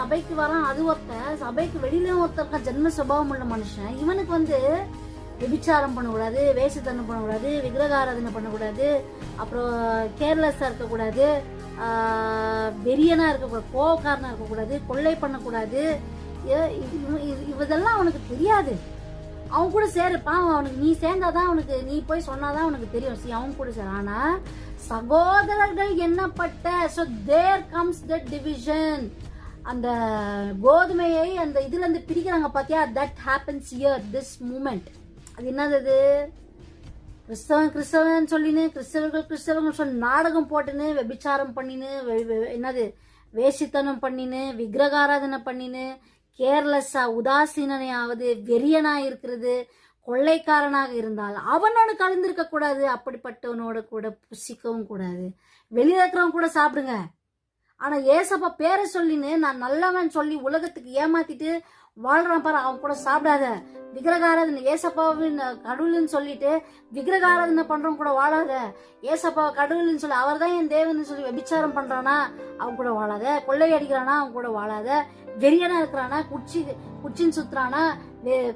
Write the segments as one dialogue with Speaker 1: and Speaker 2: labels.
Speaker 1: சபைக்கு வரான், அது ஒருத்தன். சபைக்கு வெளியில ஒருத்தர் ஜென்ம சுபாவம் உள்ள மனுஷன். இவனுக்கு விபிச்சாரம் பண்ணக்கூடாது, வேஷத்தனம் பண்ணக்கூடாது, விக்கிரகாராதனை பண்ணக்கூடாது, அப்புறம் கேர்லெஸ்ஸா இருக்கக்கூடாது, வெறியனா இருக்கக்கூடாது, கோவக்காரனா இருக்கக்கூடாது, கொள்ளை பண்ணக்கூடாது. இதெல்லாம் அவனுக்கு தெரியாது. அவன் கூட சேருப்பான். அவனுக்கு நீ சேர்ந்தாதான் அவனுக்கு, நீ போய் சொன்னாதான் அவனுக்கு தெரியும். அவன் கூட சேர. ஆனா சகோதரர்கள் எண்ணப்பட்ட, so there comes the division. அந்த கோதுமையை அந்த இதுல இருந்து பிரிக்கிறாங்க பாத்தியா, that happens here, this moment. அது என்னது? கிறிஸ்தவன் சொல்லின்னு, கிறிஸ்தவர்கள் சொல்லி நாடகம் போட்டுன்னு, வெபிச்சாரம் பண்ணின்னு, என்னது வேசித்தனம் பண்ணின்னு, விக்கிரகாராதனை பண்ணின்னு, கேர்லெஸ்ஸா உதாசீனனையாவது, வெறியனா இருக்கிறது, கொள்ளைக்காரனாக இருந்தால் அவனோட கலந்திருக்க கூடாது. அப்படிப்பட்டவனோட கூட புசிக்கவும் கூடாது. வெளியில இருக்கிறவங்க கூட சாப்பிடுங்க. ஆனா ஏசப்பா பேரை சொல்லின்னு நான் நல்லவன் சொல்லி உலகத்துக்கு ஏமாத்திட்டு வாழ்றான் பாரு, அவன் கூட சாப்பிடாத. விக்கிரகாராதனை, ஏசப்பாவின் கடவுள்னு சொல்லிட்டு விக்கிரகாராதனை பண்றவங்க கூட வாழாத. ஏசப்பா கடவுள்னு சொல்லி அவர் தான் என் தேவன் சொல்லி விபிச்சாரம் பண்றானா அவன் கூட வாழாத. கொள்ளை அடிக்கிறானா அவன் கூட வாழாத. வெறியனா இருக்கிறானா, குச்சின்னு சுத்துறானா,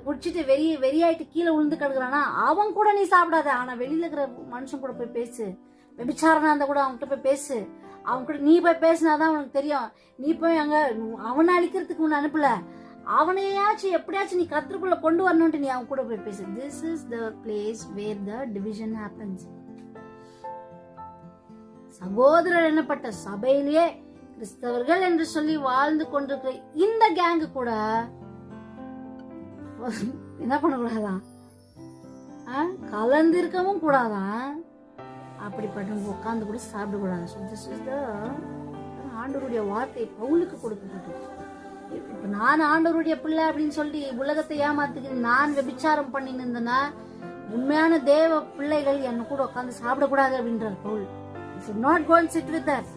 Speaker 1: குடிச்சிட்டு வெறியாயிட்டு கீழே விழுந்து கிடக்குறானா அவன் கூட நீ சாப்பிடாத. ஆனா வெளியில இருக்கிற மனுஷன் கூட போய் பேசு. விபிச்சாரனா இருந்தா கூட அவன்கிட்ட போய் பேசு. அவன் கூட நீ போய் பேசினாதான் அவனுக்கு தெரியும். நீ போய் அங்க அவனை அழிக்கிறதுக்கு உன்னை அனுப்பல, அவனையாச்சும் எப்படியாச்சும் நீ கத்திற்குள்ள கொண்டு வரணும்ட்டு நீ அவன் கூட போய் பேசு. This is the place where the division happens. சகோதரர் என்னப்பட்ட சபையிலேயே கிறிஸ்தவர்கள் என்று சொல்லி வாழ்ந்து கொண்டிருக்கிற இந்த கேங்கு கூட என்ன பண்ணக்கூடாதான், கலந்து இருக்கவும் கூடாதான். அப்படிப்பட்ட உட்கார்ந்து கூட சாப்பிடக்கூடாது. ஆண்டவருடைய வார்த்தை பவுலுக்கு கொடுக்கப்பட்டது. இப்ப நான் ஆண்டவருடைய பிள்ளை அப்படின்னு சொல்லி உலகத்தை ஏமாத்துக்கிறேன், நான் வெபிச்சாரம் பண்ணின்னு இருந்தேன்னா உண்மையான தேவ பிள்ளைகள் என்ன கூட உட்காந்து சாப்பிடக்கூடாது அப்படின்றார் Pavul. You should not go and sit with that.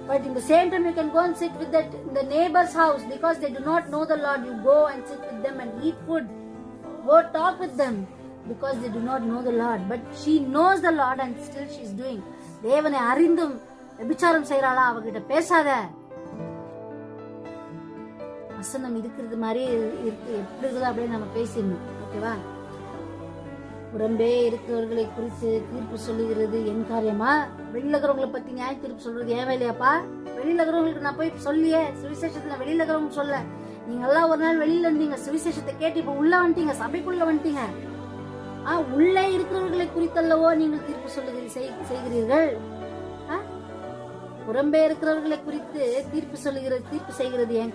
Speaker 1: But in the same time you can go and sit with that in the neighbor's house because they do not know the Lord. You go and sit with them and eat food. Go talk with them because they do not know the Lord. But she knows the Lord and still she is doing. தேவனை அறிந்தும் விபிச்சாரம் செய்யறாளா, அவகிட்ட பேசாத. வசனம் இருக்கிறது மாதிரி இருக்கு, எப்படி இருக்குதோ அப்படியே நம்ம பேசிடணும். ஓகேவா? புறம்பே இருக்கிறவர்களை குறித்து தீர்ப்பு சொல்லுகிறது என் காரியமா? வெளியில இருக்கிறவங்களை பத்தி நியாய தீர்ப்பு சொல்றது ஏன் வேலையாப்பா? வெளியில இருக்கிறவங்களுக்கு நான் போய் சொல்லியே சுவிசேஷத்துல வெளியில இருக்கிறவங்க சொல்ல. நீங்க எல்லாம் ஒரு நாள் வெளியில இருந்தீங்க, சுவிசேஷத்தை கேட்டு இப்ப உள்ள வந்துட்டீங்க, சபைக்குள்ள வந்துட்டீங்க. உள்ளே இருக்கிறவர்களை குறித்தல்லவோ நீங்கள் தீர்ப்பு செய்கிறீர்கள். புறம்பே இருக்கிறவர்களை குறித்து தீர்ப்பு செய்கிறது என்